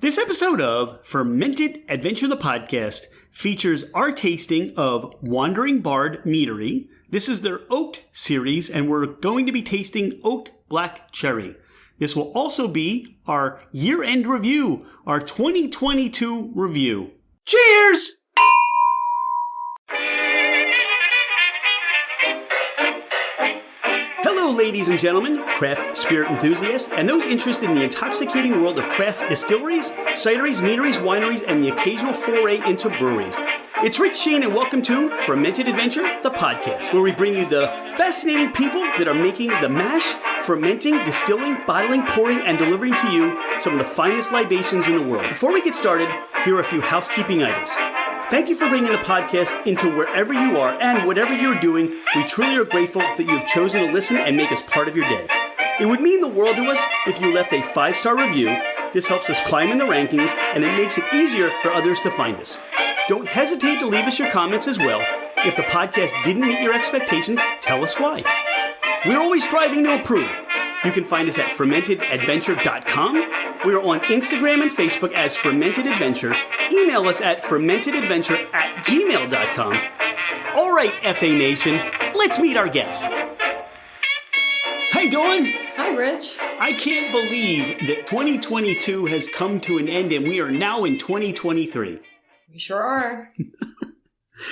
This episode of Fermented Adventure the Podcast features our tasting of Wandering Bard Meadery. This is their Oaked series, and we're going to be tasting Oaked Black Cherry. This will also be our year-end review, our 2022 review. Cheers! Hello, ladies and gentlemen, craft spirit enthusiasts, and those interested in the intoxicating world of craft distilleries, cideries, meaderies, wineries, and the occasional foray into breweries. It's Rich Shane, and welcome to Fermented Adventure, the podcast, where we bring you the fascinating people that are making the mash, fermenting, distilling, bottling, pouring, and delivering to you some of the finest libations in the world. Before we get started, here are a few housekeeping items. Thank you for bringing the podcast into wherever you are and whatever you're doing. We truly are grateful that you have chosen to listen and make us part of your day. It would mean the world to us if you left a 5-star review. This helps us climb in the rankings, and it makes it easier for others to find us. Don't hesitate to leave us your comments as well. If the podcast didn't meet your expectations, tell us why. We're always striving to improve. You can find us at fermentedadventure.com. We are on Instagram and Facebook as Fermented Adventure. Email us at fermentedadventure@gmail.com. All right, FA Nation, let's meet our guests. Hi, Dawn. Hi, Rich. I can't believe that 2022 has come to an end and we are now in 2023. We sure are.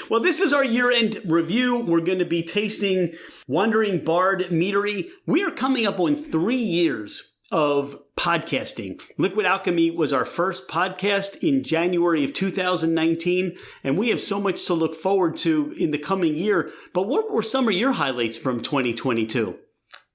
Well, this is our year-end review. We're going to be tasting Wandering Bard Meadery. We are coming up on 3 years of podcasting. Liquid Alchemy was our first podcast in January of 2019, and we have so much to look forward to in the coming year. But what were some of your highlights from 2022?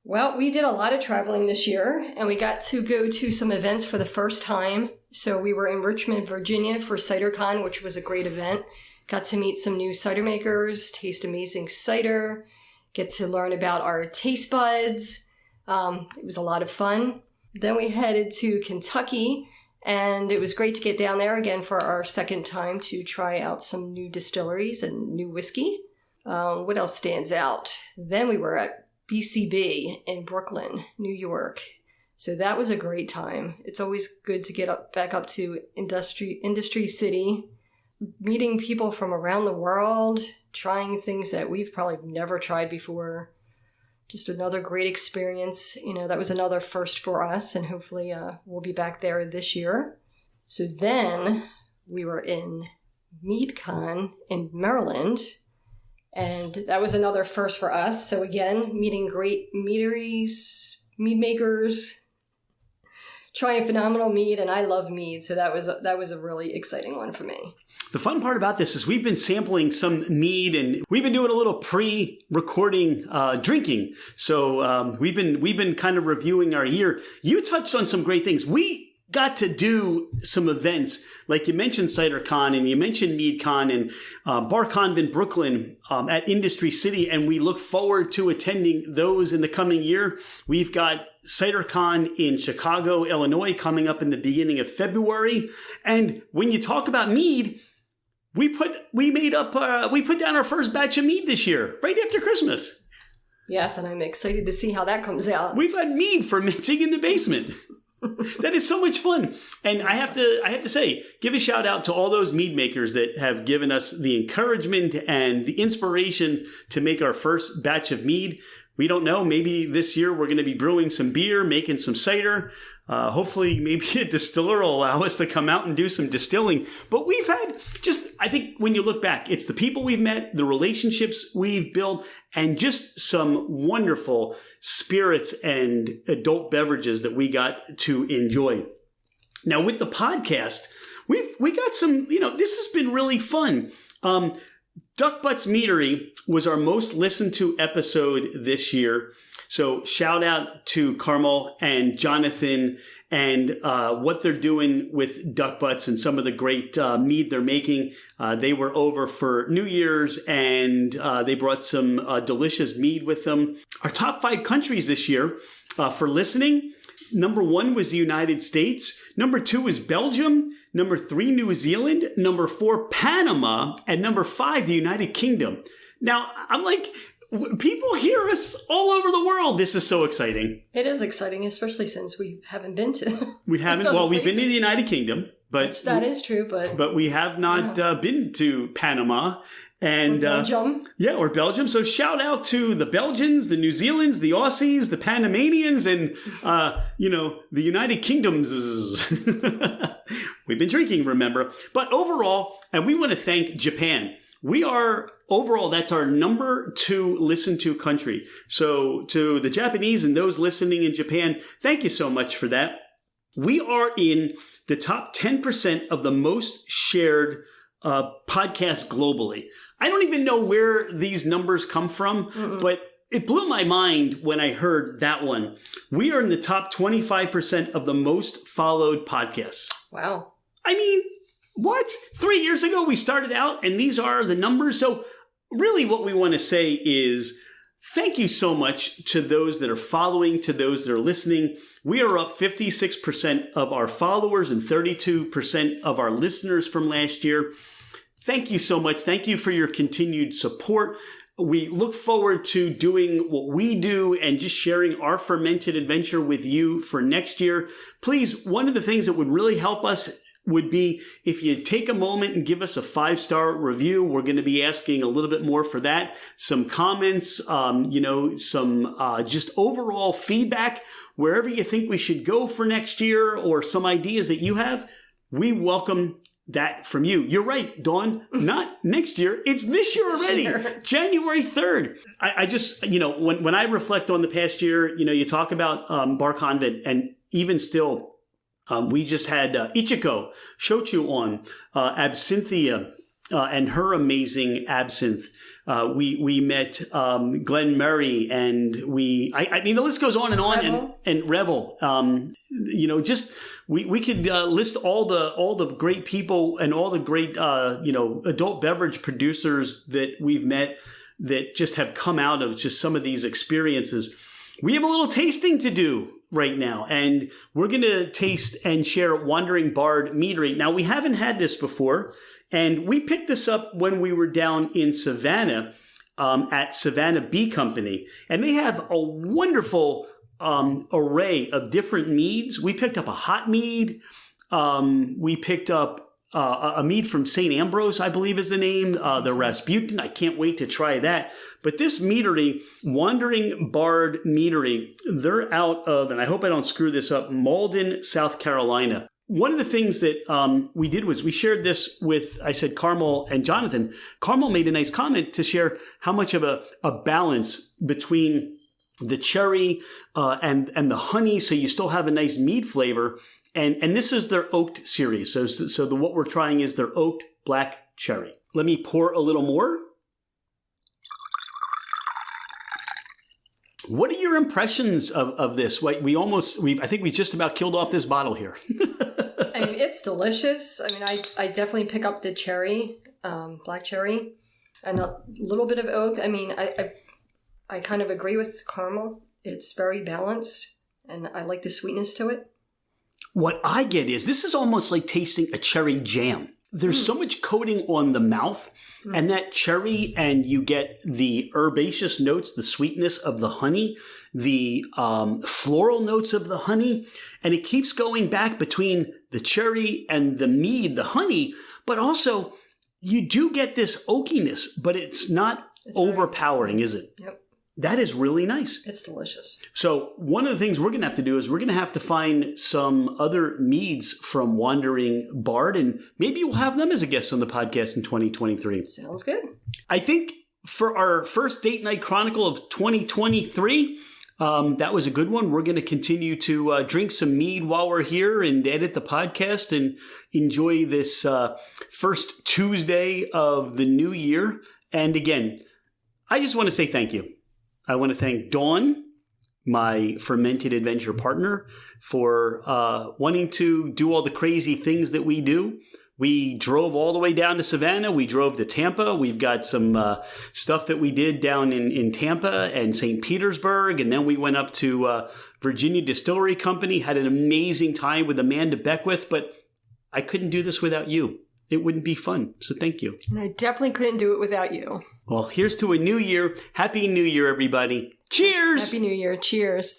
Well, we did a lot of traveling this year, and we got to go to some events for the first time. So we were in Richmond, Virginia for Cidercon, which was a great event. Got to meet some new cider makers, taste amazing cider, get to learn about our taste buds. It was a lot of fun. Then we headed to Kentucky, and it was great to get down there again for our second time to try out some new distilleries and new whiskey. What else stands out? Then we were at BCB in Brooklyn, New York. So that was a great time. It's always good to get back up to Industry City, meeting people from around the world, trying things that we've probably never tried before. Just another great experience. You know, that was another first for us, and hopefully we'll be back there this year. So then we were in MeadCon in Maryland, and that was another first for us. So again, meeting great meaderies, mead makers, trying phenomenal mead, and I love mead, so that was a really exciting one for me. The fun part about this is we've been sampling some mead, and we've been doing a little pre-recording drinking. So we've been kind of reviewing our year. You touched on some great things. We got to do some events, like you mentioned Cidercon, and you mentioned MeadCon, and Convent Brooklyn at Industry City, and we look forward to attending those in the coming year. We've got Cidercon in Chicago, Illinois, coming up in the beginning of February. And when you talk about mead, we put down our first batch of mead this year, right after Christmas. Yes, and I'm excited to see how that comes out. We've had mead fermenting in the basement. That is so much fun. And I have to say, give a shout out to all those mead makers that have given us the encouragement and the inspiration to make our first batch of mead. We don't know, maybe this year we're going to be brewing some beer, making some cider. Hopefully maybe a distiller will allow us to come out and do some distilling. But we've had I think when you look back, it's the people we've met, the relationships we've built, and just some wonderful spirits and adult beverages that we got to enjoy. Now with the podcast, we got some, this has been really fun. Duck Butts Meadery was our most listened to episode this year. So shout out to Carmel and Jonathan and what they're doing with Duck Butts and some of the great mead they're making. They were over for New Year's, and they brought some delicious mead with them. Our top 5 countries this year for listening. Number 1 was the United States. Number 2 was Belgium. Number 3, New Zealand. Number 4, Panama. And number 5, the United Kingdom. Now, I'm like, People hear us all over the world. This is so exciting. It is exciting, especially since we haven't been to. We haven't. Well, we've been to the United Kingdom, but that is true. But we have not been to Panama and Belgium. Or Belgium. So shout out to the Belgians, the New Zealanders, the Aussies, the Panamanians, and the United Kingdoms. We've been drinking, remember? But overall, and we want to thank Japan. We are, overall, that's our number 2 listened to country. So to the Japanese and those listening in Japan, thank you so much for that. We are in the top 10% of the most shared podcasts globally. I don't even know where these numbers come from, but it blew my mind when I heard that one. We are in the top 25% of the most followed podcasts. Wow. I mean, what? 3 years ago we started out and these are the numbers. So really what we want to say is thank you so much to those that are following, to those that are listening. We are up 56% of our followers and 32% of our listeners from last year. Thank you so much. Thank you for your continued support. We look forward to doing what we do and just sharing our fermented adventure with you for next year. Please, one of the things that would really help us would be if you take a moment and give us a 5-star review. We're going to be asking a little bit more for that. Some comments, some just overall feedback, wherever you think we should go for next year or some ideas that you have. We welcome that from you. You're right, Dawn. Not next year. It's this year already. January 3rd. I just, when I reflect on the past year, you talk about Bar Convent, and even still, we just had Ichiko Shochu on, Absinthia, and her amazing absinthe. We met Glenn Murray, and I mean the list goes on and on. Revel. And Revel. We could list all the great people and all the great adult beverage producers that we've met that just have come out of just some of these experiences. We have a little tasting to do right now, and we're going to taste and share Wandering Bard Meadery. Now, we haven't had this before, and we picked this up when we were down in Savannah at Savannah Bee Company, and they have a wonderful array of different meads. We picked up a hot mead. We picked up a mead from St. Ambrose, I believe is the name, the Rasputin. I can't wait to try that. But this meadery, Wandering Bard Meadery, they're out of, and I hope I don't screw this up, Malden, South Carolina. One of the things that we did was we shared this with, I said, Carmel and Jonathan. Carmel made a nice comment to share how much of a balance between the cherry and the honey, so you still have a nice mead flavor. And this is their oaked series. So what we're trying is their oaked black cherry. Let me pour a little more. What are your impressions of this? I think we just about killed off this bottle here. I mean, it's delicious. I mean, I definitely pick up the cherry, black cherry, and a little bit of oak. I mean, I kind of agree with Carmel. It's very balanced, and I like the sweetness to it. What I get is this is almost like tasting a cherry jam. There's so much coating on the mouth and that cherry, and you get the herbaceous notes, the sweetness of the honey, the floral notes of the honey, and it keeps going back between the cherry and the mead, the honey, but also you do get this oakiness, but it's not overpowering, is it? Yep. That is really nice. It's delicious. So one of the things we're going to have to do is we're going to have to find some other meads from Wandering Bard, and maybe we'll have them as a guest on the podcast in 2023. Sounds good. I think for our first Date Night Chronicle of 2023, that was a good one. We're going to continue to drink some mead while we're here and edit the podcast and enjoy this first Tuesday of the new year. And again, I just want to say thank you. I want to thank Dawn, my fermented adventure partner, for wanting to do all the crazy things that we do. We drove all the way down to Savannah. We drove to Tampa. We've got some stuff that we did down in Tampa and St. Petersburg. And then we went up to Virginia Distillery Company, had an amazing time with Amanda Beckwith. But I couldn't do this without you. it wouldn't be fun. So thank you. And I definitely couldn't do it without you. Well, here's to a new year. Happy New Year, everybody. Cheers! Happy New Year. Cheers.